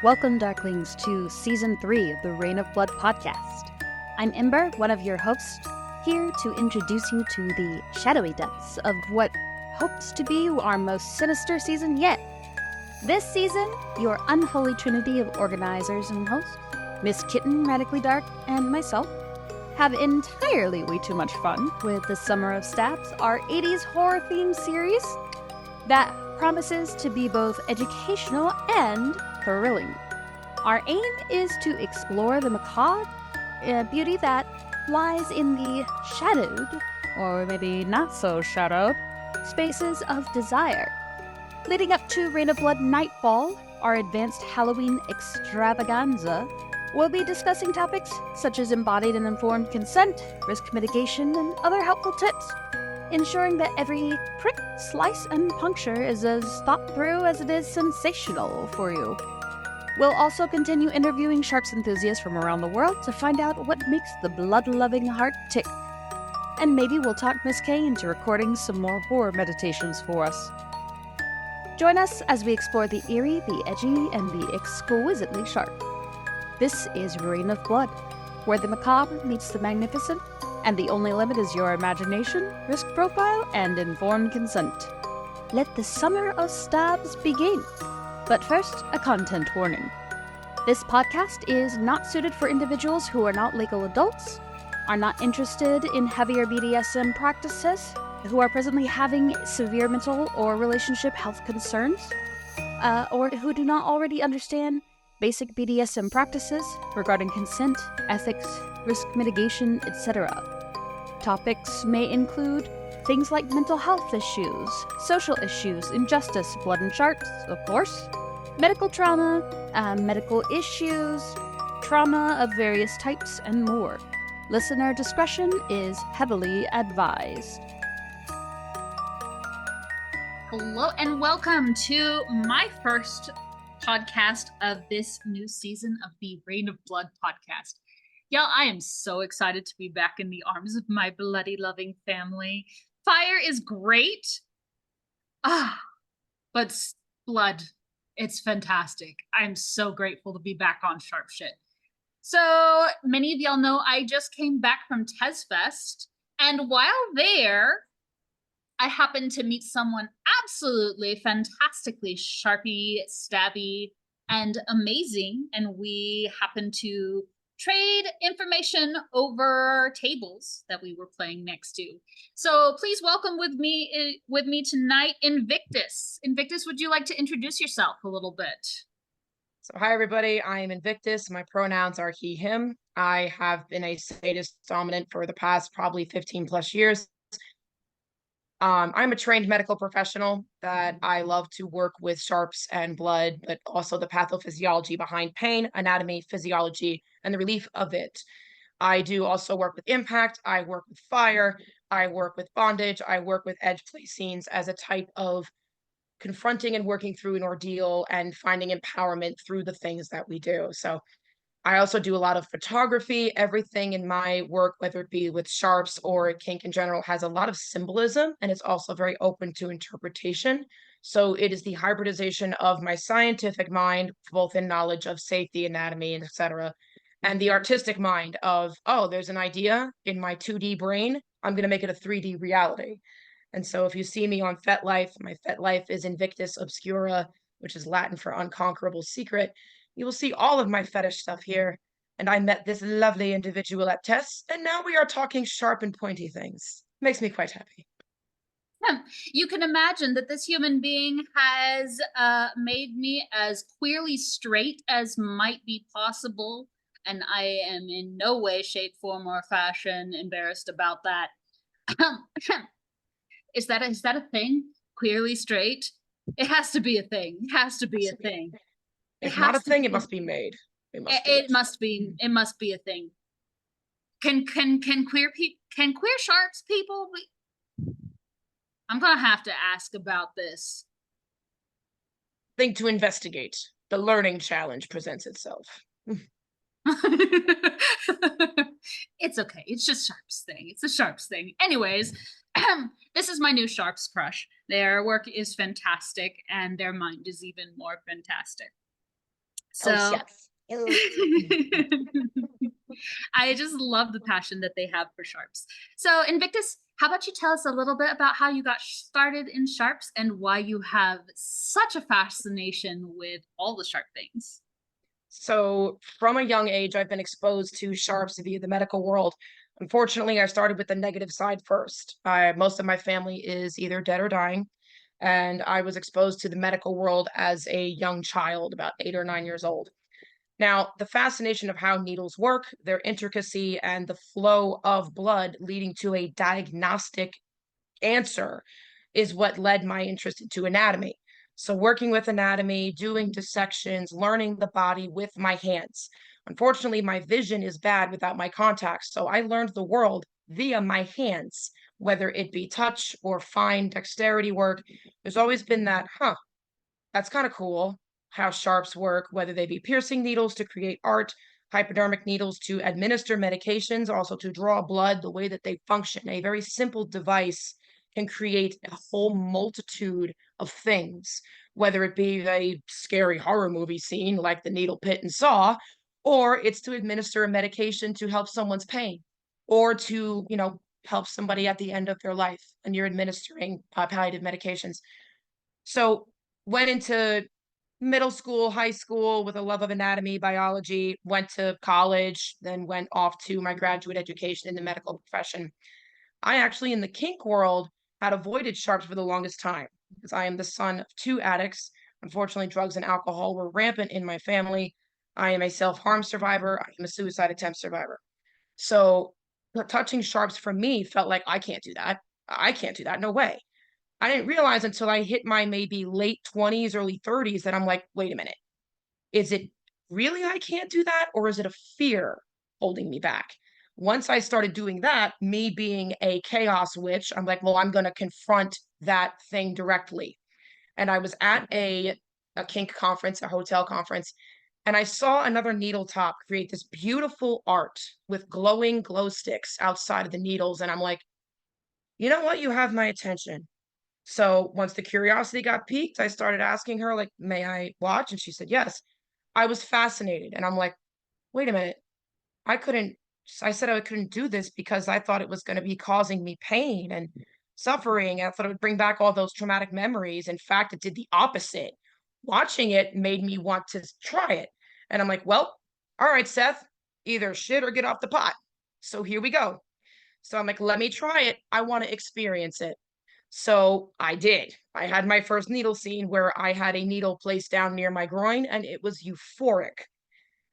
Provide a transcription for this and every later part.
Welcome, Darklings, to Season 3 of the Reign of Blood podcast. I'm Ember, one of your hosts, here to introduce you to the shadowy depths of what hopes to be our most sinister season yet. This season, your unholy trinity of organizers and hosts, Miss Kitten, Radically Dark, and myself, have entirely way too much fun with the Summer of Stabs, our 80s horror-themed series that promises to be both educational and thrilling. Our aim is to explore the macabre beauty that lies in the shadowed, or maybe not so shadowed, spaces of desire. Leading up to Reign of Blood Nightfall, our advanced Halloween extravaganza, we'll be discussing topics such as embodied and informed consent, risk mitigation, and other helpful tips, ensuring that every prick, slice, and puncture is as thought through as it is sensational for you. We'll also continue interviewing sharps enthusiasts from around the world to find out what makes the blood-loving heart tick. And maybe we'll talk Miss K into recording some more horror meditations for us. Join us as we explore the eerie, the edgy, and the exquisitely sharp. This is Reign of Blood, where the macabre meets the magnificent, and the only limit is your imagination, risk profile, and informed consent. Let the Summer of Stabs begin. But first, a content warning. This podcast is not suited for individuals who are not legal adults, are not interested in heavier BDSM practices, who are presently having severe mental or relationship health concerns, or who do not already understand basic BDSM practices regarding consent, ethics, risk mitigation, etc. Topics may include things like mental health issues, social issues, injustice, blood and sharks, of course, medical trauma, medical issues, trauma of various types, and more. Listener discretion is heavily advised. Hello and welcome to my first podcast of this new season of the Reign of Blood podcast. Y'all, I am so excited to be back in the arms of my bloody loving family. Fire is great. But blood, it's fantastic. I'm so grateful to be back on Sharp Shit. So many of y'all know I just came back from TezFest, and while there, I happened to meet someone absolutely fantastically sharpy, stabby, and amazing, and we happened to trade information over tables that we were playing next to. So please welcome with me tonight, Invictus. Invictus, would you like to introduce yourself a little bit? So hi everybody, I am Invictus. My pronouns are he, him. I have been a Sadist Dominant for the past probably 15 plus years. I'm a trained medical professional that I love to work with sharps and blood, but also the pathophysiology behind pain, anatomy, physiology, and the relief of it. I do also work with impact, I work with fire, I work with bondage, I work with edge play scenes as a type of confronting and working through an ordeal and finding empowerment through the things that we do. So I also do a lot of photography. Everything in my work, whether it be with sharps or kink in general, has a lot of symbolism, and it's also very open to interpretation. So it is the hybridization of my scientific mind, both in knowledge of safety, anatomy, and etc., and the artistic mind of, oh, there's an idea in my 2D brain, I'm going to make it a 3D reality. And so if you see me on FetLife, my FetLife is Invictus Obscura, which is Latin for unconquerable secret. You will see all of my fetish stuff here. And I met this lovely individual at Tess, and now we are talking sharp and pointy things. Makes me quite happy. You can imagine that this human being has made me as queerly straight as might be possible, and I am in no way, shape, form, or fashion embarrassed about that. Is that a thing? Queerly straight? It has to be a thing. It has to be a thing. If not a thing, it must be made. It must be a thing. Can queer sharps people be? I'm gonna have to ask about this. Thing to investigate. The learning challenge presents itself. It's okay. It's just Sharps thing. It's a Sharps thing. Anyways, this is my new Sharps crush. Their work is fantastic, and their mind is even more fantastic. Oh, So shucks. Ew. I just love the passion that they have for sharps. So, Invictus, how about you tell us a little bit about how you got started in sharps and why you have such a fascination with all the sharp things? So from a young age, I've been exposed to sharps via the medical world. Unfortunately, I started with the negative side first. Most of my family is either dead or dying, and I was exposed to the medical world as a young child, about 8 or 9 years old. Now, the fascination of how needles work, their intricacy, and the flow of blood leading to a diagnostic answer is what led my interest into anatomy. So, working with anatomy, doing dissections, learning the body with my hands. Unfortunately, my vision is bad without my contacts. So, I learned the world via my hands, whether it be touch or fine dexterity work. There's always been that, that's kind of cool how sharps work, whether they be piercing needles to create art, hypodermic needles to administer medications, also to draw blood, the way that they function. A very simple device can create a whole multitude of things, whether it be a scary horror movie scene like the needle pit and Saw, or it's to administer a medication to help someone's pain, or to, help somebody at the end of their life and you're administering palliative medications. So went into middle school, high school with a love of anatomy, biology, went to college, then went off to my graduate education in the medical profession. I actually, in the kink world, had avoided sharps for the longest time because I am the son of two addicts. Unfortunately, drugs and alcohol were rampant in my family. I am a self-harm survivor. I am a suicide attempt survivor. So touching sharps for me felt like I can't do that. I can't do that. No way. I didn't realize until I hit my maybe late 20s, early 30s that I'm like, wait a minute. Is it really I can't do that? Or is it a fear holding me back? Once I started doing that, me being a chaos witch, I'm like, well, I'm going to confront that thing directly. And I was at a kink conference, a hotel conference, and I saw another needle top create this beautiful art with glowing glow sticks outside of the needles. And I'm like, you know what? You have my attention. So once the curiosity got piqued, I started asking her, like, may I watch? And she said, yes. I was fascinated. And I'm like, wait a minute. I couldn't, I said I couldn't do this because I thought it was going to be causing me pain and suffering. I thought it would bring back all those traumatic memories. In fact, it did the opposite. Watching it made me want to try it. And I'm like, well, all right, Seth, either shit or get off the pot. So here we go. So I'm like, let me try it. I want to experience it. So I did. I had my first needle scene where I had a needle placed down near my groin and it was euphoric.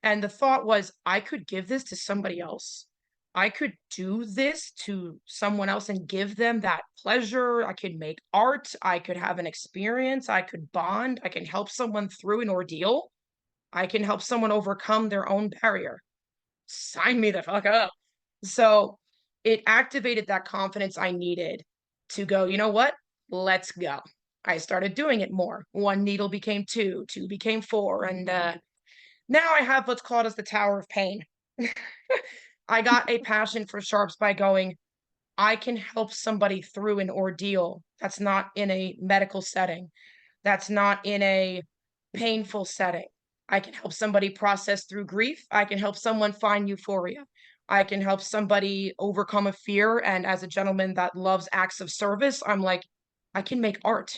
And the thought was, I could give this to somebody else. I could do this to someone else and give them that pleasure. I could make art. I could have an experience. I could bond. I can help someone through an ordeal. I can help someone overcome their own barrier. Sign me the fuck up. So it activated that confidence I needed to go, you know what? Let's go. I started doing it more. One needle became two, two became four. And now I have what's called as the Tower of Pain. I got a passion for sharps by going, I can help somebody through an ordeal that's not in a medical setting, that's not in a painful setting. I can help somebody process through grief. I can help someone find euphoria. I can help somebody overcome a fear. And as a gentleman that loves acts of service, I'm like, I can make art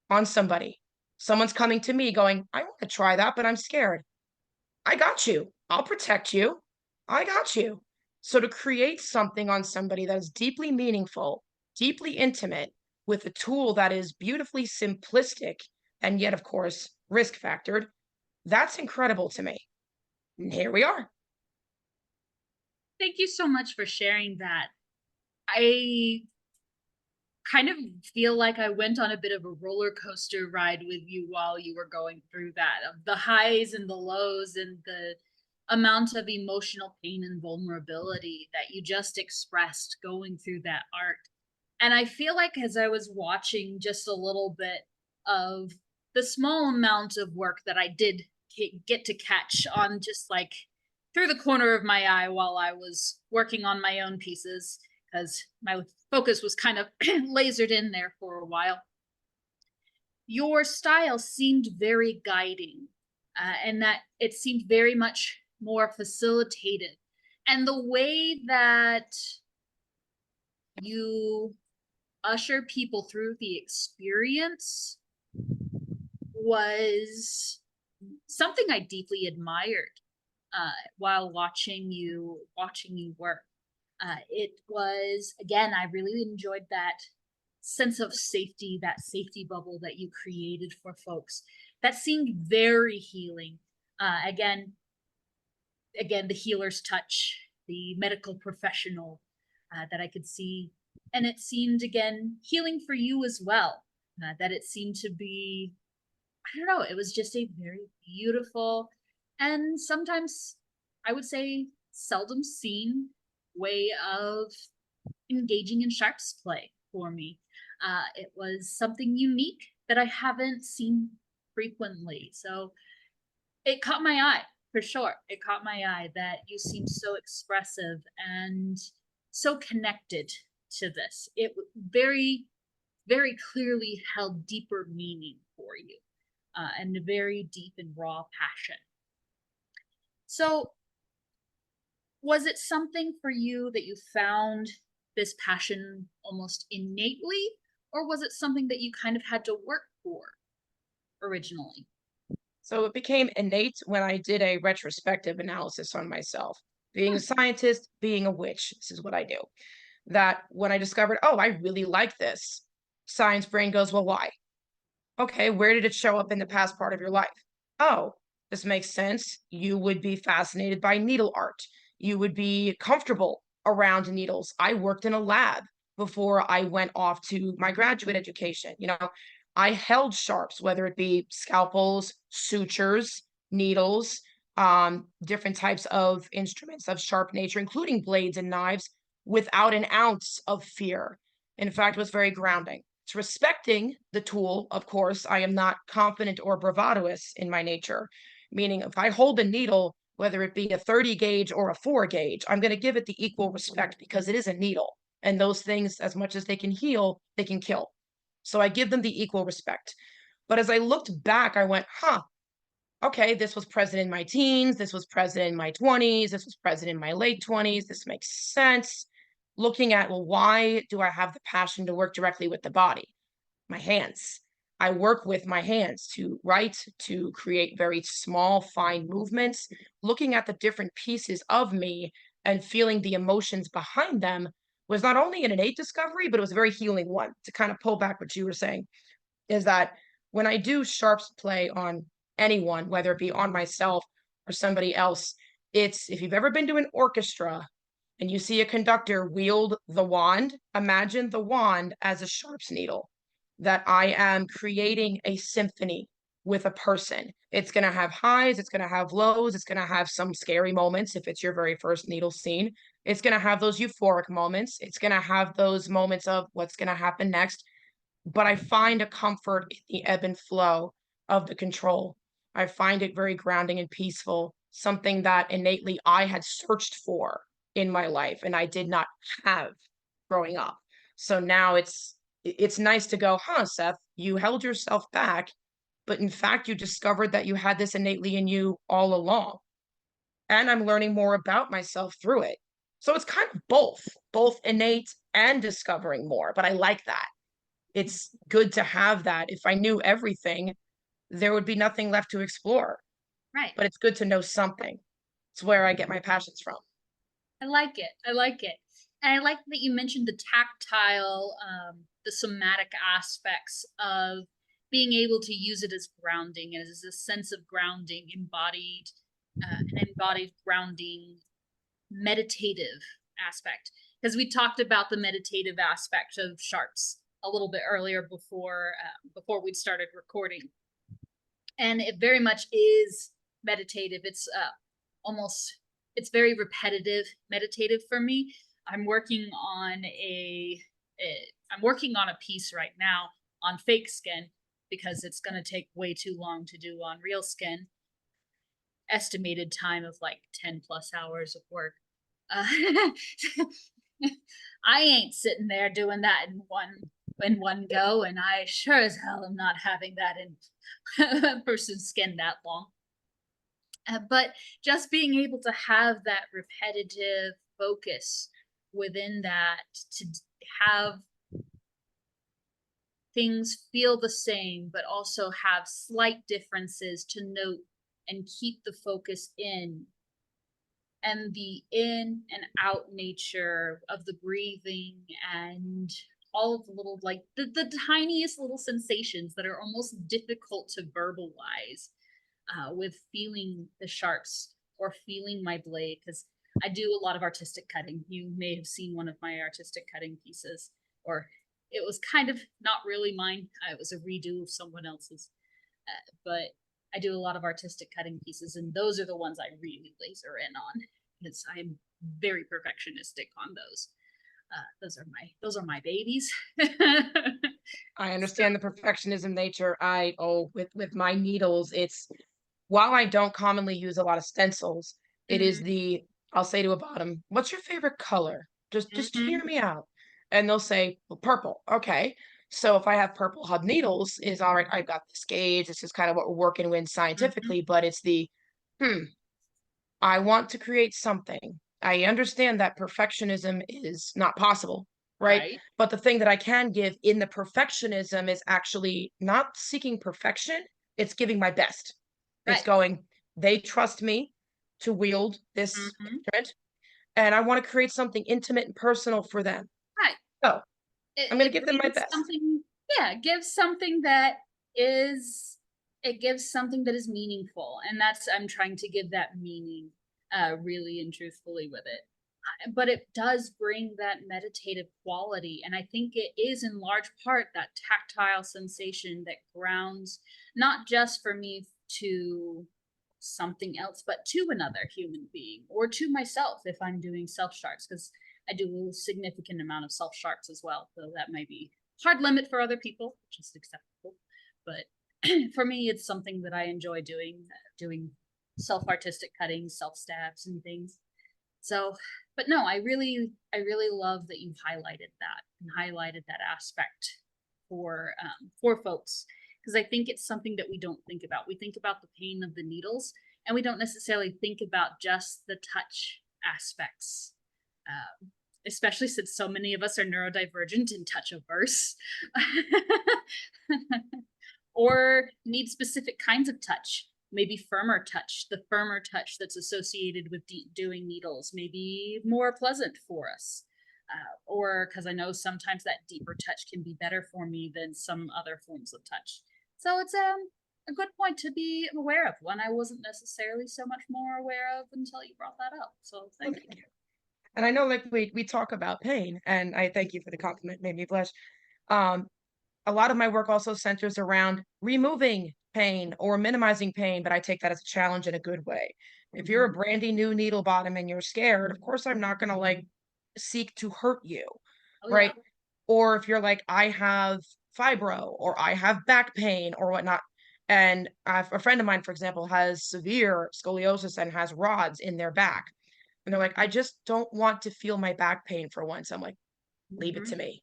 on somebody. Someone's coming to me going, I want to try that, but I'm scared. I got you. I'll protect you. I got you. So to create something on somebody that is deeply meaningful, deeply intimate, with a tool that is beautifully simplistic and yet, of course, risk factored, that's incredible to me. And here we are. Thank you so much for sharing that. I kind of feel like I went on a bit of a roller coaster ride with you while you were going through that, of the highs and the lows and the amount of emotional pain and vulnerability that you just expressed going through that art. And I feel like as I was watching just a little bit of the small amount of work that I did get to catch on just like through the corner of my eye while I was working on my own pieces, because my focus was kind of lasered in there for a while. Your style seemed very guiding. and that it seemed very much more facilitated. And the way that you usher people through the experience was something I deeply admired while watching you work. It was, again, I really enjoyed that sense of safety, that safety bubble that you created for folks. That seemed very healing. Again, the healer's touch, the medical professional that I could see. And it seemed, again, healing for you as well. That it seemed to be, I don't know, it was just a very beautiful and sometimes I would say seldom seen way of engaging in sharps play for me. It was something unique that I haven't seen frequently. So it caught my eye for sure. It caught my eye that you seem so expressive and so connected to this. It very, very clearly held deeper meaning for you and a very deep and raw passion. So, was it something for you that you found this passion almost innately, or was it something that you kind of had to work for originally? So it became innate when I did a retrospective analysis on myself. Being a scientist, being a witch, this is what I do. That when I discovered, oh, I really like this, science brain goes, well, why? Okay, where did it show up in the past part of your life? Oh, this makes sense. You would be fascinated by needle art. You would be comfortable around needles. I worked in a lab before I went off to my graduate education. I held sharps, whether it be scalpels, sutures, needles, different types of instruments of sharp nature, including blades and knives, without an ounce of fear. In fact, it was very grounding. It's respecting the tool, of course. I am not confident or bravadous in my nature, meaning if I hold a needle, whether it be a 30 gauge or a 4 gauge, I'm going to give it the equal respect because it is a needle. And those things, as much as they can heal, they can kill. So I give them the equal respect. But as I looked back, I went, okay, this was present in my teens. This was present in my 20s. This was present in my late 20s. This makes sense. Looking at, well, why do I have the passion to work directly with the body? My hands. I work with my hands to write, to create very small, fine movements, looking at the different pieces of me and feeling the emotions behind them was not only an innate discovery, but it was a very healing one. To kind of pull back what you were saying, is that when I do sharps play on anyone, whether it be on myself or somebody else, it's if you've ever been to an orchestra and you see a conductor wield the wand, imagine the wand as a sharps needle, that I am creating a symphony with a person. It's going to have highs, it's going to have lows, it's going to have some scary moments if it's your very first needle scene. It's going to have those euphoric moments. It's going to have those moments of what's going to happen next. But I find a comfort in the ebb and flow of the control. I find it very grounding and peaceful, something that innately I had searched for in my life and I did not have growing up. So now it's nice to go, Seth, you held yourself back, but in fact, you discovered that you had this innately in you all along. And I'm learning more about myself through it. So it's kind of both innate and discovering more, but I like that. It's good to have that. If I knew everything, there would be nothing left to explore. Right. But it's good to know something. It's where I get my passions from. I like it. I like it. And I like that you mentioned the tactile, the somatic aspects of being able to use it as grounding, as a sense of grounding, an embodied grounding, meditative aspect. Because we talked about the meditative aspect of sharps a little bit earlier before we'd started recording, and it very much is meditative. It's it's very repetitive meditative for me. I'm working on a piece right now on fake skin because it's going to take way too long to do on real skin. Estimated time of like 10 plus hours of work. I ain't sitting there doing that in one go, and I sure as hell am not having that in a person's skin that long. But just being able to have that repetitive focus within that, to have things feel the same, but also have slight differences to note and keep the focus in, and the in and out nature of the breathing and all of the little, like the tiniest little sensations that are almost difficult to verbalize, with feeling the sharps or feeling my blade, because I do a lot of artistic cutting. You may have seen one of my artistic cutting pieces, or it was kind of not really mine. It was a redo of someone else's. But I do a lot of artistic cutting pieces, and those are the ones I really laser in on, because I'm very perfectionistic on those. Those are my babies. I understand the perfectionism nature. With my needles, it's while I don't commonly use a lot of stencils, it is the I'll say to a bottom, "What's your favorite color? Just hear me out." And they'll say, "Well, purple." Okay. So if I have purple hub needles, is all right, I've got this gauge. This is kind of what we're working with scientifically, but it's the hmm, I want to create something. I understand that perfectionism is not possible, right? Right. But the thing that I can give in the perfectionism is actually not seeking perfection, it's giving my best. It's Right. going, they trust me to wield this instrument, and I want to create something intimate and personal for them. Right. So I'm going It to give them my brings best. something, yeah, it gives something that is, it gives something that is meaningful, and that's, I'm trying to give that meaning, really and truthfully with it. But it does bring that meditative quality, and I think it is in large part that tactile sensation that grounds, not just for me to something else, but to another human being or to myself if I'm doing self sharps, because I do a significant amount of self sharps as well, though that might be hard limit for other people, which is acceptable. But for me, it's something that I enjoy doing self artistic cutting, self stabs, and things. So, but no, I really love that you've highlighted that and highlighted that aspect for folks, because I think it's something that we don't think about. We think about the pain of the needles, and we don't necessarily think about just the touch aspects. Especially since so many of us are neurodivergent and touch averse, or need specific kinds of touch. Maybe firmer touch, the firmer touch that's associated with doing needles, may be more pleasant for us. Or because I know sometimes that deeper touch can be better for me than some other forms of touch. So it's a good point to be aware of, one I wasn't necessarily so much more aware of until you brought that up. So thank you. And I know, like, we talk about pain, and I thank you for the compliment, made me blush. Um, a lot of my work also centers around removing pain or minimizing pain, but I take that as a challenge in a good way. If you're a brandy new needle bottom and you're scared, of course I'm not gonna like seek to hurt you, Oh yeah. right? Or if you're like, I have fibro or I have back pain or whatnot. And a friend of mine, for example, has severe scoliosis and has rods in their back. And they're like, I just don't want to feel my back pain for once. I'm like, leave it to me. Yeah.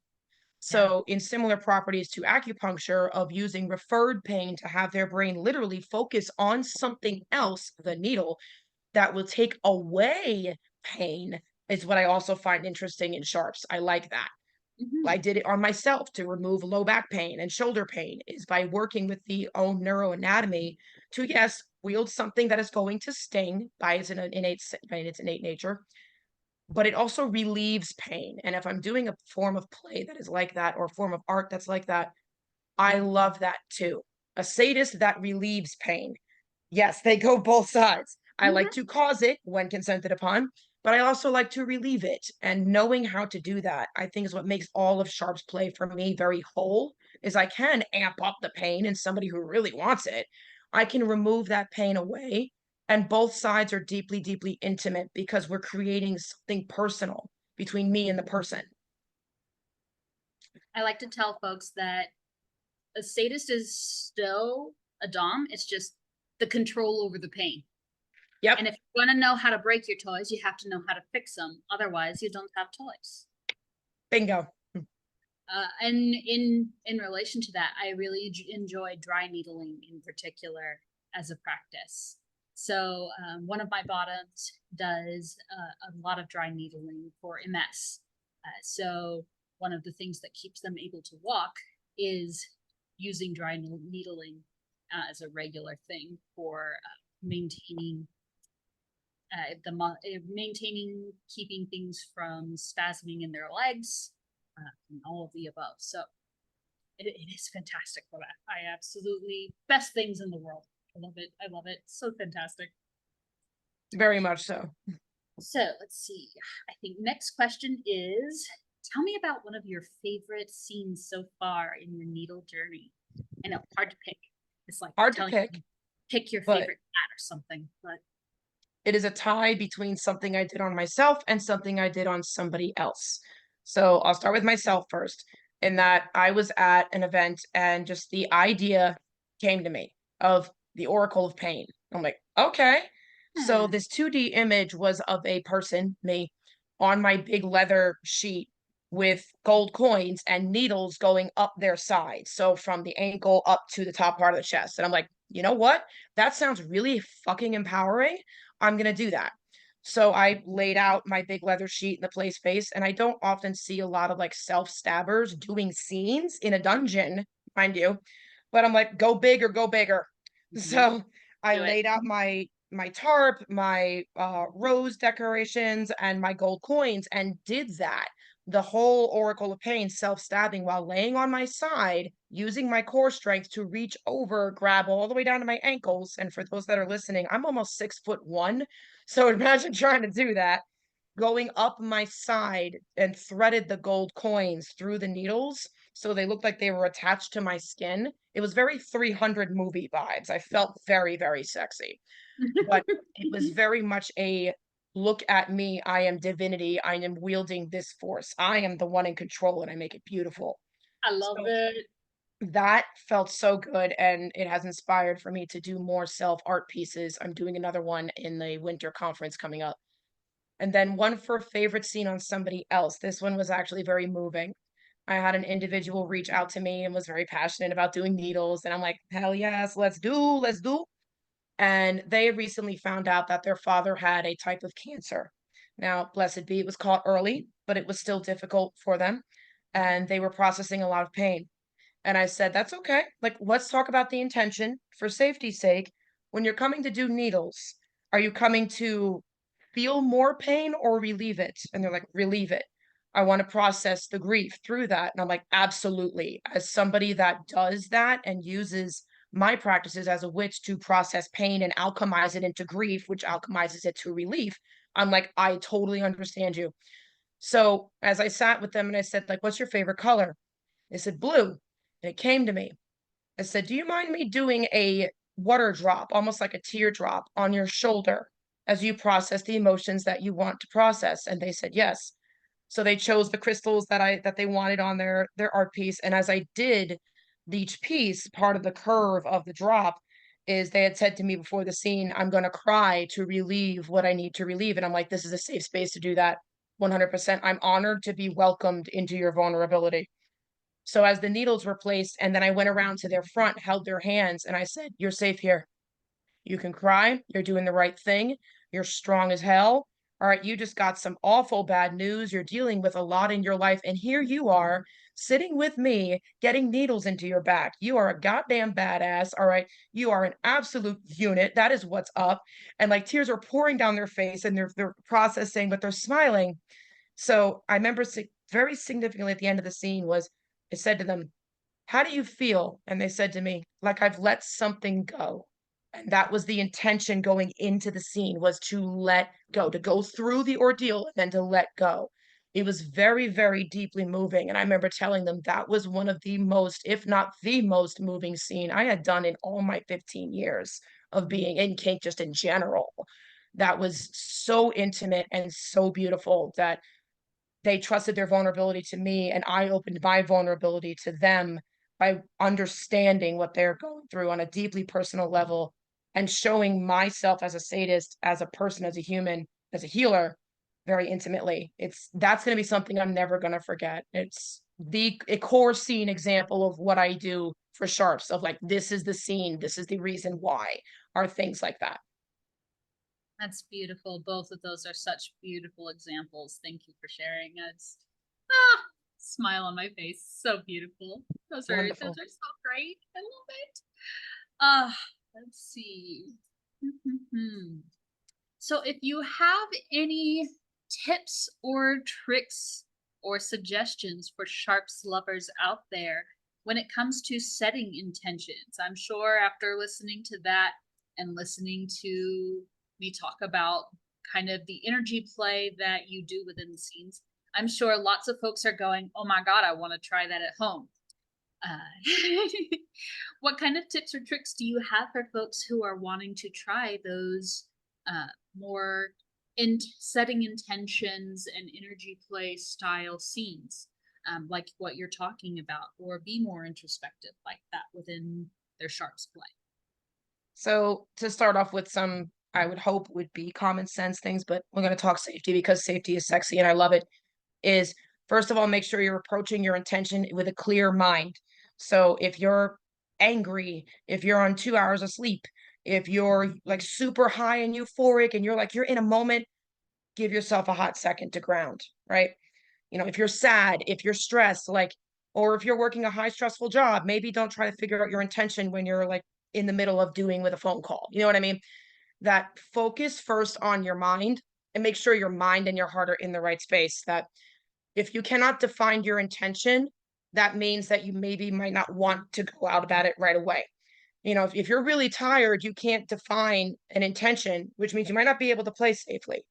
So, in similar properties to acupuncture, of using referred pain to have their brain literally focus on something else, the needle, that will take away pain, is what I also find interesting in sharps. I like that. I Mm-hmm. did it on myself to remove low back pain and shoulder pain, is by working with the own neuroanatomy to, yes, wield something that is going to sting by its innate nature, but it also relieves pain. And if I'm doing a form of play that is like that, or a form of art that's like that, I love that too. A sadist that relieves pain. Yes, they go both sides. I like Mm-hmm. to cause it when consented upon, but I also like to relieve it. And knowing how to do that, I think, is what makes all of Sharp's play for me very whole, is I can amp up the pain in somebody who really wants it. I can remove that pain away, and both sides are deeply, deeply intimate because we're creating something personal between me and the person. I like to tell folks that a sadist is still a dom. It's just the control over the pain. Yep. And if you want to know how to break your toys, you have to know how to fix them. Otherwise, you don't have toys. Bingo. And in relation to that, I really enjoy dry needling in particular as a practice. So one of my bottoms does a lot of dry needling for MS. So one of the things that keeps them able to walk is using dry needling as a regular thing for maintaining maintaining, keeping things from spasming in their legs, and all of the above. So it is fantastic for that. I absolutely best things in the world. I love it. I love it. So fantastic. Very much so. So let's see. I think next question is, tell me about one of your favorite scenes so far in your needle journey. I know, hard to pick. It's like hard to pick. Pick your favorite cat or something, but it is a tie between something I did on myself and something I did on somebody else. So I'll start with myself first, in that I was at an event and just the idea came to me of the Oracle of Pain. I'm like, okay. So this 2D image was of a person, me, on my big leather sheet with gold coins and needles going up their sides. So from the ankle up to the top part of the chest. And I'm like, you know what? That sounds really fucking empowering. I'm going to do that. So I laid out my big leather sheet in the play space, and I don't often see a lot of like self-stabbers doing scenes in a dungeon, mind you. But I'm like, go big or go bigger. So I laid out my tarp, my rose decorations, and my gold coins, and did that. The whole Oracle of Pain self-stabbing while laying on my side, using my core strength to reach over, grab all the way down to my ankles. And for those that are listening, I'm almost 6'1". So imagine trying to do that, going up my side and threaded the gold coins through the needles so they looked like they were attached to my skin. It was very 300 movie vibes. I felt very, very sexy. But it was very much a look at me. I am divinity. I am wielding this force. I am the one in control, and I make it beautiful. I love it. That felt so good, and it has inspired for me to do more self art pieces. I'm doing another one in the winter conference coming up. And then one for favorite scene on somebody else. This one was actually very moving. I had an individual reach out to me and was very passionate about doing needles. And I'm like, hell yes, let's do. And they recently found out that their father had a type of cancer. Now, blessed be, it was caught early, but it was still difficult for them. And they were processing a lot of pain. And I said, that's okay. Like, let's talk about the intention for safety's sake. When you're coming to do needles, are you coming to feel more pain or relieve it? And they're like, relieve it. I want to process the grief through that. And I'm like, absolutely. As somebody that does that and uses my practices as a witch to process pain and alchemize it into grief, which alchemizes it to relief, I'm like, I totally understand you. So as I sat with them and I said, like, what's your favorite color? They said, blue. And it came to me. I said, do you mind me doing a water drop, almost like a teardrop on your shoulder as you process the emotions that you want to process? And they said, yes. So they chose the crystals that they wanted on their art piece. And as I did each piece, part of the curve of the drop is they had said to me before the scene, I'm going to cry to relieve what I need to relieve. And I'm like, this is a safe space to do that. 100%. I'm honored to be welcomed into your vulnerability. So as the needles were placed, and then I went around to their front, held their hands, and I said, you're safe here. You can cry. You're doing the right thing. You're strong as hell. All right, you just got some awful bad news. You're dealing with a lot in your life. And here you are sitting with me, getting needles into your back. You are a goddamn badass. All right. You are an absolute unit. That is what's up. And like tears are pouring down their face and they're processing, but they're smiling. So I remember very significantly at the end of the scene was I said to them, how do you feel? And they said to me, like I've let something go. And that was the intention going into the scene, was to let go, to go through the ordeal and then to let go. It was very, very deeply moving. And I remember telling them that was one of the most, if not the most moving scene I had done in all my 15 years of being in kink, just in general. That was so intimate and so beautiful that they trusted their vulnerability to me, and I opened my vulnerability to them by understanding what they're going through on a deeply personal level and showing myself as a sadist, as a person, as a human, as a healer very intimately. That's going to be something I'm never going to forget. It's a core scene example of what I do for sharps, of like, this is the scene, this is the reason why, are things like that. That's beautiful. Both of those are such beautiful examples. Thank you for sharing. It's smile on my face. So beautiful. Those are Wonderful. so great. I love it. Let's see. So if you have any tips or tricks or suggestions for sharps lovers out there when it comes to setting intentions, I'm sure after listening to that and listening to me talk about kind of the energy play that you do within the scenes, I'm sure lots of folks are going, oh my God, I want to try that at home. What kind of tips or tricks do you have for folks who are wanting to try those more in setting intentions and energy play style scenes, like what you're talking about, or be more introspective like that within their sharps play? So to start off with some, I would hope would be common sense things, but we're going to talk safety because safety is sexy and I love it, is first of all, make sure you're approaching your intention with a clear mind. So if you're angry, if you're on 2 hours of sleep, if you're like super high and euphoric and you're in a moment, give yourself a hot second to ground, right? If you're sad, if you're stressed, or if you're working a high stressful job, maybe don't try to figure out your intention when you're like in the middle of doing with a phone call. You know what I mean? That focus first on your mind and make sure your mind and your heart are in the right space. That if you cannot define your intention, that means that you maybe might not want to go out about it right away. If you're really tired, you can't define an intention, which means you might not be able to play safely.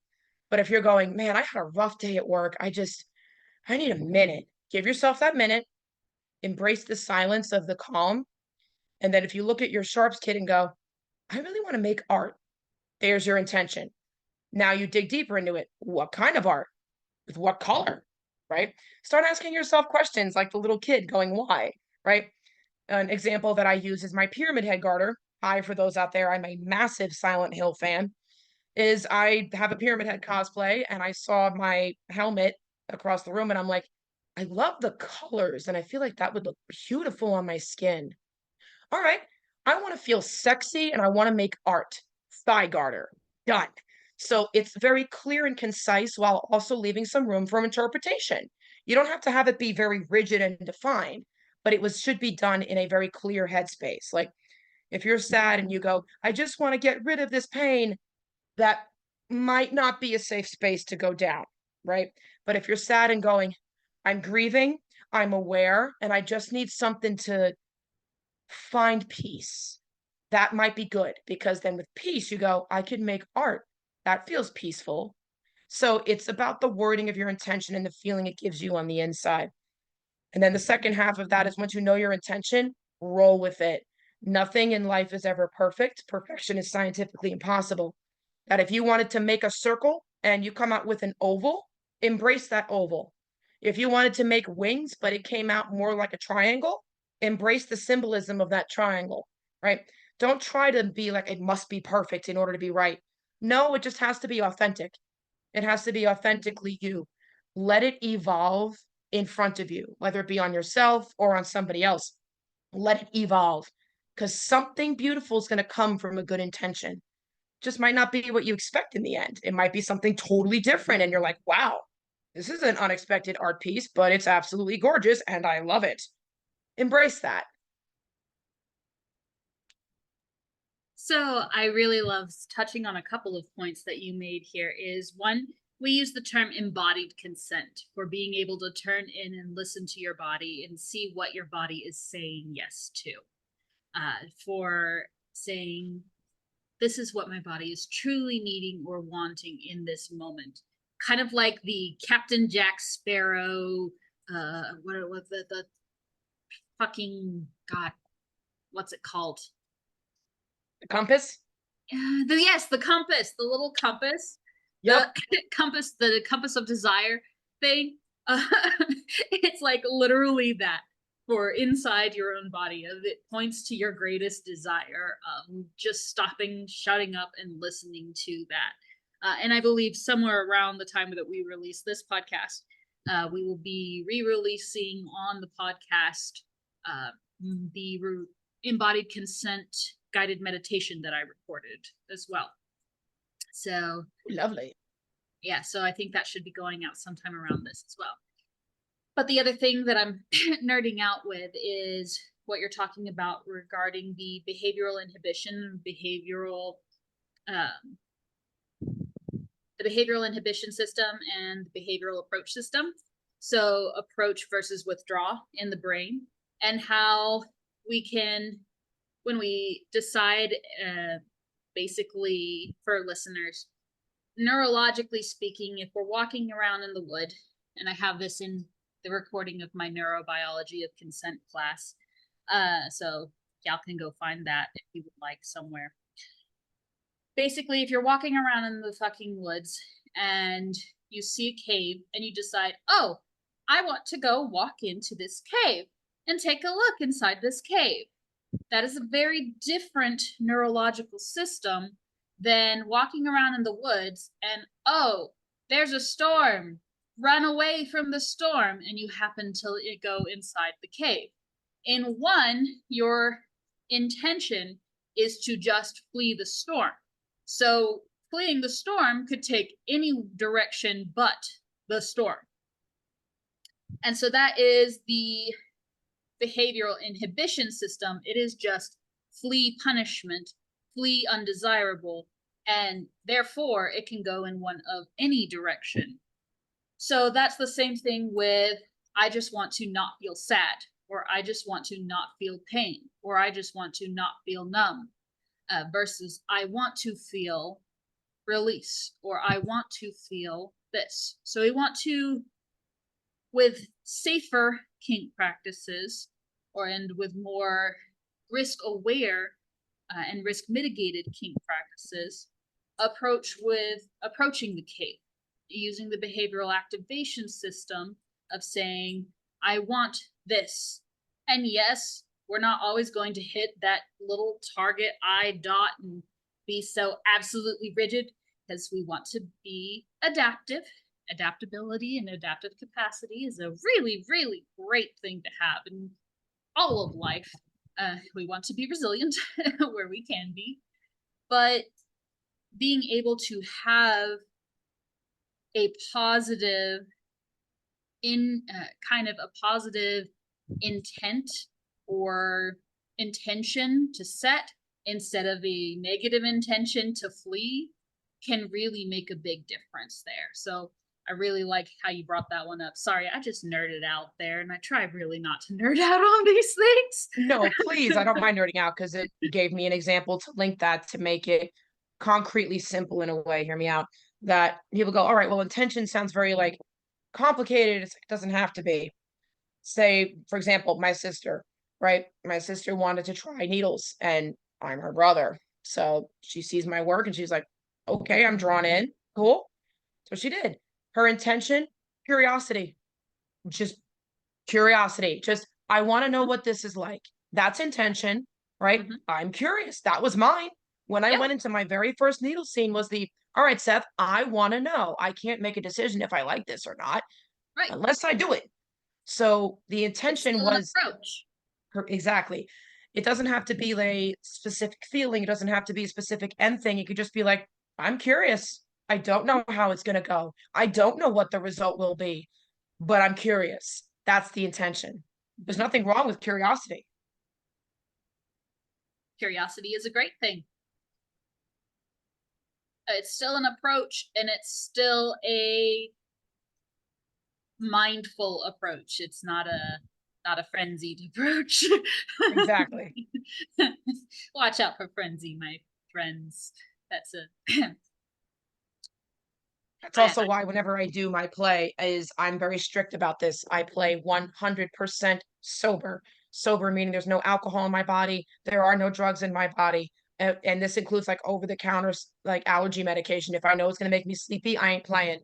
But if you're going, man, I had a rough day at work, I need a minute. Give yourself that minute, embrace the silence of the calm. And then if you look at your sharps kit and go, I really want to make art, there's your intention. Now you dig deeper into it. What kind of art? With what color? Right? Start asking yourself questions like the little kid going, why? Right? An example that I use is my pyramid head garter. Hi, for those out there, I'm a massive Silent Hill fan. Is I have a pyramid head cosplay and I saw my helmet across the room and I'm like, I love the colors and I feel like that would look beautiful on my skin. All right, I want to feel sexy and I want to make art. Thigh garter. Done. So it's very clear and concise while also leaving some room for interpretation. You don't have to have it be very rigid and defined, but should be done in a very clear headspace. Like if you're sad and you go, I just want to get rid of this pain, that might not be a safe space to go down, right? But if you're sad and going, I'm grieving, I'm aware, and I just need something to find peace, that might be good because then with peace, you go, I can make art. That feels peaceful. So it's about the wording of your intention and the feeling it gives you on the inside. And then the second half of that is once you know your intention, roll with it. Nothing in life is ever perfect. Perfection is scientifically impossible. That if you wanted to make a circle and you come out with an oval, embrace that oval. If you wanted to make wings, but it came out more like a triangle, embrace the symbolism of that triangle, right? Don't try to be like, it must be perfect in order to be right. No, it just has to be authentic. It has to be authentically you. Let it evolve in front of you, whether it be on yourself or on somebody else. Let it evolve because something beautiful is going to come from a good intention. Just might not be what you expect in the end. It might be something totally different. And you're like, wow, this is an unexpected art piece, but it's absolutely gorgeous and I love it. Embrace that. So I really love touching on a couple of points that you made here. Is one, we use the term embodied consent for being able to turn in and listen to your body and see what your body is saying yes to. For saying, this is what my body is truly needing or wanting in this moment. Kind of like the Captain Jack Sparrow, what was the fucking, God, what's it called? The compass? Yes, the compass, the little compass, Yep. the compass of desire thing. It's like literally that for inside your own body. It points to your greatest desire. Just stopping, shutting up, and listening to that. And I believe somewhere around the time that we release this podcast, we will be re-releasing on the podcast the embodied consent guided meditation that I recorded as well. So Lovely. yeah, so I think that should be going out sometime around this as well. But the other thing that I'm nerding out with is what you're talking about regarding the behavioral inhibition, um, the behavioral inhibition system and the behavioral approach system. So approach versus withdraw in the brain, and how we can, when we decide, basically for listeners, neurologically speaking, if we're walking around in the wood, and I have this in the recording of my neurobiology of consent class, so y'all can go find that if you would like somewhere. Basically, if you're walking around in the fucking woods and you see a cave and you decide, oh, I want to go walk into this cave and take a look inside this cave, that is a very different neurological system than walking around in the woods and, oh, there's a storm, run away from the storm, and you happen to go inside the cave. In one, your intention is to just flee the storm. So fleeing the storm could take any direction but the storm. And so that is the behavioral inhibition system. It is just flee punishment, flee undesirable, and therefore it can go in one of any direction. So that's the same thing with, I just want to not feel sad, or I just want to not feel pain, or I just want to not feel numb, versus I want to feel release, or I want to feel this. So we want to, with safer kink practices, and with more risk aware and risk mitigated kink practices, approaching the cave using the behavioral activation system of saying, I want this. And yes, we're not always going to hit that little target I dot and be so absolutely rigid, because we want to be adaptive. Adaptability and adaptive capacity is a really, really great thing to have in all of life. We want to be resilient where we can be, but being able to have a positive kind of a positive intent or intention to set instead of a negative intention to flee can really make a big difference there. So I really like how you brought that one up. Sorry, I just nerded out there, and I try really not to nerd out on these things. No, please, I don't mind nerding out because it gave me an example to link that to make it concretely simple in a way, hear me out, that people go, all right, well, intention sounds very like complicated. It doesn't have to be. Say, for example, my sister, right? My sister wanted to try needles and I'm her brother. So she sees my work and she's like, okay, I'm drawn in. Cool. So she did. Her intention, curiosity, just curiosity. Just, I want to know what this is like. That's intention, right? Mhm. I'm curious. That was mine. When I Yep. went into my very first needle scene was the, all right, Seth, I want to know. I can't make a decision if I like this or not Right. unless I do it. So the intention was approach. exactly. It doesn't have to be a specific feeling. It doesn't have to be a specific end thing. It could just be like, I'm curious. I don't know how it's going to go. I don't know what the result will be, but I'm curious. That's the intention. There's nothing wrong with curiosity. Curiosity is a great thing. It's still an approach, and it's still a mindful approach. It's not a frenzied approach. Exactly. Watch out for frenzy, my friends. That's That's also why whenever I do my play is I'm very strict about this. I play 100% sober. Sober meaning there's no alcohol in my body. There are no drugs in my body. And this includes like over the counter like allergy medication. If I know it's going to make me sleepy, I ain't playing.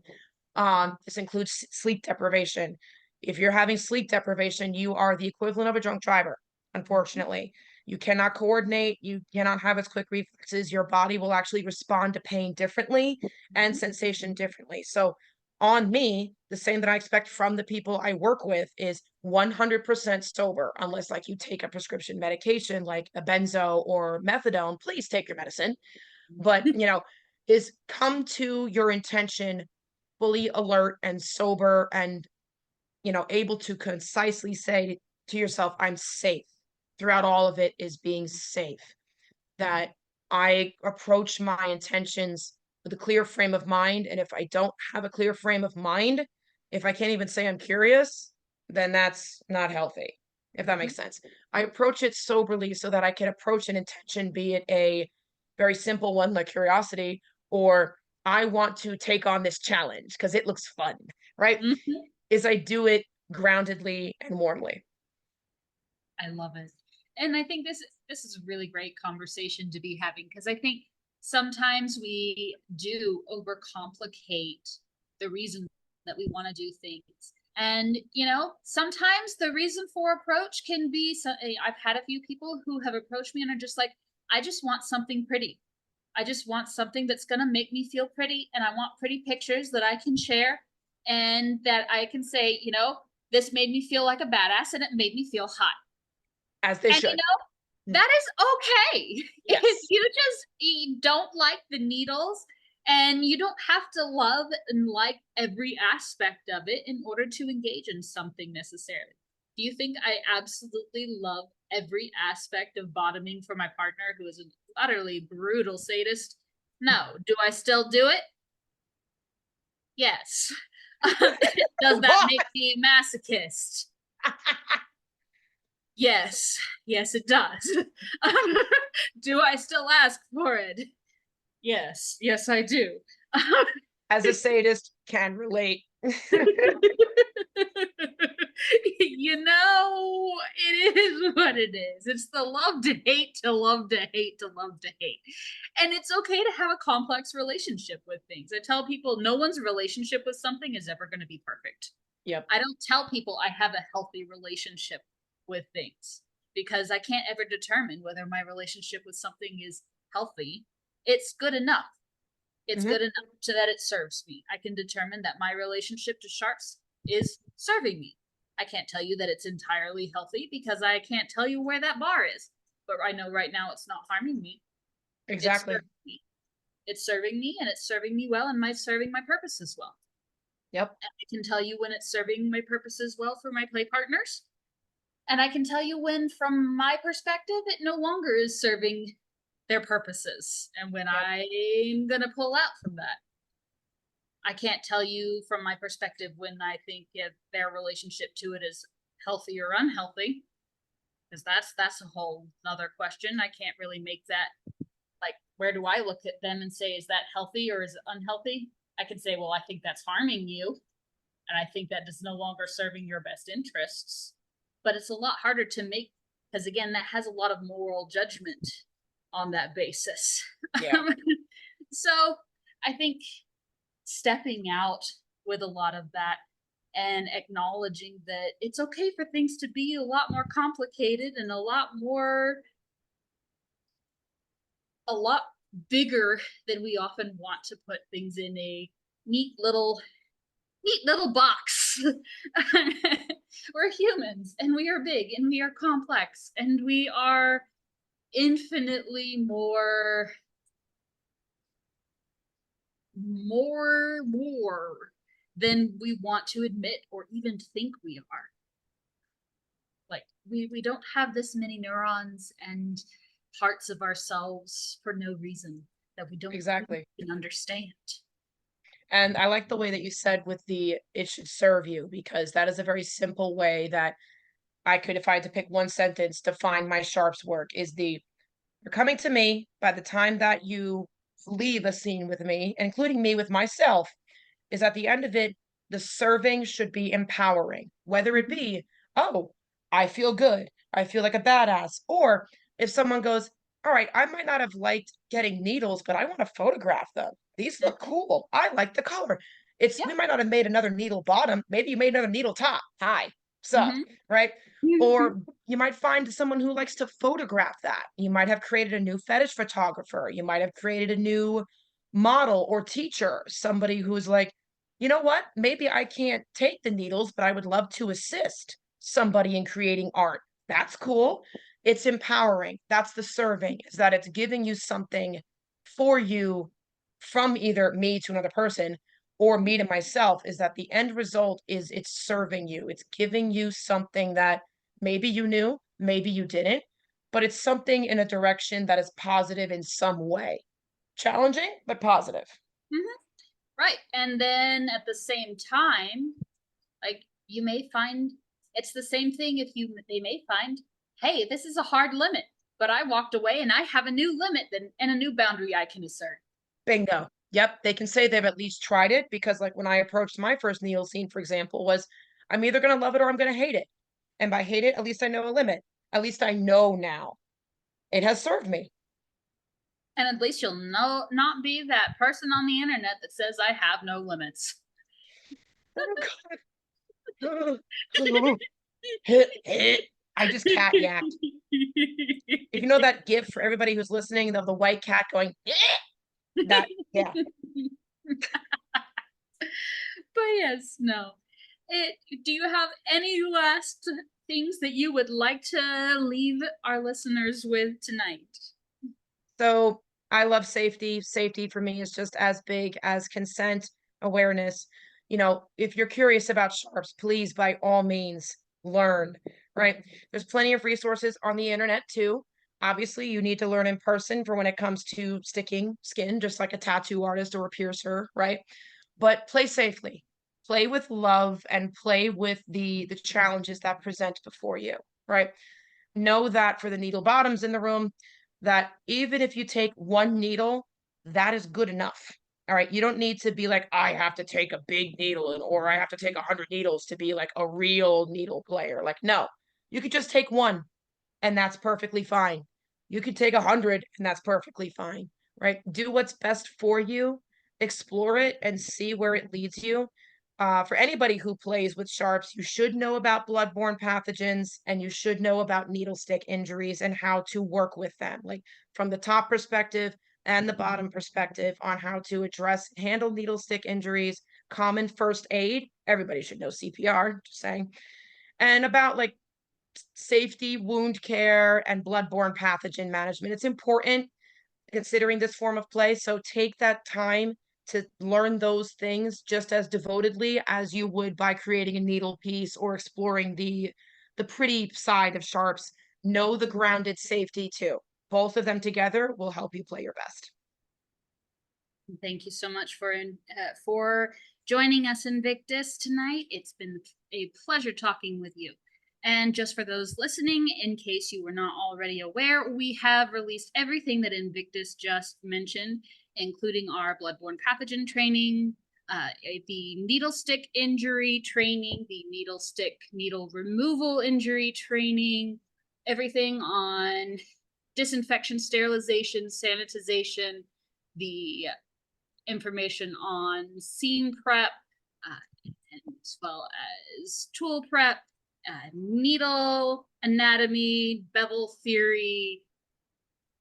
This includes sleep deprivation. If you're having sleep deprivation, you are the equivalent of a drunk driver, unfortunately. You cannot coordinate, you cannot have as quick reflexes. Your body will actually respond to pain differently and sensation differently. So on me, the same that I expect from the people I work with is 100% sober, unless like you take a prescription medication like a benzo or methadone, please take your medicine. But is come to your intention fully alert and sober and, able to concisely say to yourself, I'm safe. Throughout all of it is being safe. That I approach my intentions with a clear frame of mind. And if I don't have a clear frame of mind, if I can't even say I'm curious, then that's not healthy, if that makes sense. I approach it soberly so that I can approach an intention, be it a very simple one like curiosity, or I want to take on this challenge because it looks fun, right? Mhm. Is I do it groundedly and warmly. I love it. And I think this is a really great conversation to be having, because I think sometimes we do overcomplicate the reason that we want to do things. And, sometimes the reason for approach can be, I've had a few people who have approached me and are just like, I just want something pretty. I just want something that's going to make me feel pretty. And I want pretty pictures that I can share and that I can say, this made me feel like a badass and it made me feel hot. As they And should. that is okay. Yes. If you don't like the needles, and you don't have to love and like every aspect of it in order to engage in something necessarily. Do you think I absolutely love every aspect of bottoming for my partner who is an utterly brutal sadist? No. Do I still do it? Yes. Does that make me a masochist? Yes, it does. Do I still ask for it? Yes, I do. As a sadist, can relate. It is what it is. It's the love to hate to love to hate to love to hate. And it's okay to have a complex relationship with things. I tell people no one's relationship with something is ever going to be perfect. Yep. I don't tell people I have a healthy relationship with things because I can't ever determine whether my relationship with something is healthy. It's good enough. It's good enough so that it serves me. I can determine that my relationship to sharks is serving me. I can't tell you that it's entirely healthy because I can't tell you where that bar is. But I know right now it's not harming me. Exactly. It's serving me and it's serving me well and serving my purpose as well. Yep. And I can tell you when it's serving my purpose as well for my play partners. And I can tell you when, from my perspective, it no longer is serving their purposes and when I'm going to pull out from that. I can't tell you from my perspective when I think their relationship to it is healthy or unhealthy, because that's a whole other question. I can't really make that, like, where do I look at them and say, is that healthy or is it unhealthy? I can say, well, I think that's harming you. And I think that is no longer serving your best interests. But it's a lot harder to make, because again, that has a lot of moral judgment on that basis. Yeah. So I think stepping out with a lot of that and acknowledging that it's okay for things to be a lot more complicated and a lot bigger than we often want to put things in a neat little box. We're humans and we are big and we are complex and we are infinitely more than we want to admit or even think we are. Like we don't have this many neurons and parts of ourselves for no reason that we don't exactly even understand. And I like the way that you said with it should serve you, because that is a very simple way that I could, if I had to pick one sentence, define my sharps work is you're coming to me. By the time that you leave a scene with me, including me with myself, is at the end of it, the serving should be empowering, whether it be, oh, I feel good. I feel like a badass. Or if someone goes, all right, I might not have liked getting needles, but I want to photograph them. These look cool. I like the color. We might not have made another needle bottom. Maybe you made another needle top. Hi, sup, right? Or you might find someone who likes to photograph that. You might have created a new fetish photographer. You might have created a new model or teacher, somebody who's like, you know what? Maybe I can't take the needles, but I would love to assist somebody in creating art. That's cool. It's empowering. That's the serving, is that it's giving you something for you from either me to another person or me to myself is that the end result is it's serving you. It's giving you something that maybe you knew, maybe you didn't, but it's something in a direction that is positive in some way. Challenging, but positive. Mhm. Right. And then at the same time, like you may find it's the same thing if they may find, hey, this is a hard limit, but I walked away and I have a new limit and a new boundary I can assert. Bingo. Yep, they can say they've at least tried it because like when I approached my first needle scene, for example, was I'm either gonna love it or I'm gonna hate it. And by hate it, at least I know a limit. At least I know now. It has served me. And at least you'll not be that person on the internet that says I have no limits. Oh God. I just cat yapped. If you know that gif for everybody who's listening of the white cat going, that, yeah. But yes, no. Do you have any last things that you would like to leave our listeners with tonight? So I love safety. Safety for me is just as big as consent, awareness. You know, if you're curious about sharps, please by all means learn, right? There's plenty of resources on the internet too. Obviously, you need to learn in person for when it comes to sticking skin, just like a tattoo artist or a piercer, right? But play safely. Play with love and play with the challenges that present before you, right? Know that for the needle bottoms in the room, that even if you take one needle, that is good enough. All right. You don't need to be like, I have to take a big needle or I have to take 100 needles to be like a real needle player. Like, no, you could just take one and that's perfectly fine. You could take 100 and that's perfectly fine. Right. Do what's best for you, explore it and see where it leads you. For anybody who plays with sharps, you should know about bloodborne pathogens and you should know about needle stick injuries and how to work with them, like from the top perspective and the bottom perspective on how to address, handle needle stick injuries, common first aid. Everybody should know CPR, just saying. And about like safety, wound care, and bloodborne pathogen management. It's important considering this form of play. So take that time to learn those things just as devotedly as you would by creating a needle piece or exploring the pretty side of sharps. Know the grounded safety too. Both of them together will help you play your best. Thank you so much for joining us, Invictus, tonight. It's been a pleasure talking with you. And just for those listening, in case you were not already aware, we have released everything that Invictus just mentioned, including our bloodborne pathogen training, the needle stick injury training, the needle removal injury training, everything on disinfection, sterilization, sanitization, the information on scene prep, as well as tool prep, needle anatomy, bevel theory,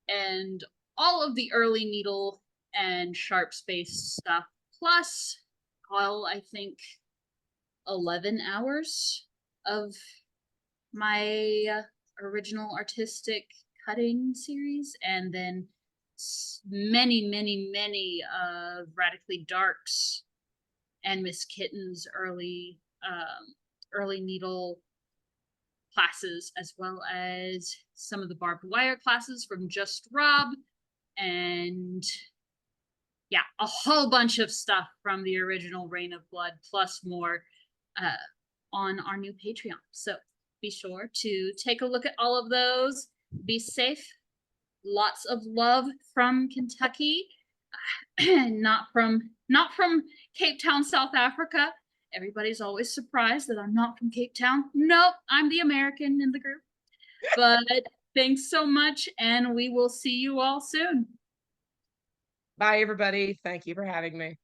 and all of the early needle and sharp space stuff, plus I think 11 hours of my original artistic cutting series, and then many of Radically Dark's and Miss Kitten's early needle classes, as well as some of the barbed wire classes from Just Rob, and yeah, a whole bunch of stuff from the original Reign of Blood, plus more on our new Patreon. So be sure to take a look at all of those. Be safe. Lots of love from Kentucky, not from Cape Town, South Africa. Everybody's always surprised that I'm not from Cape Town. Nope, I'm the American in the group. But thanks so much, and we will see you all soon. Bye, everybody. Thank you for having me.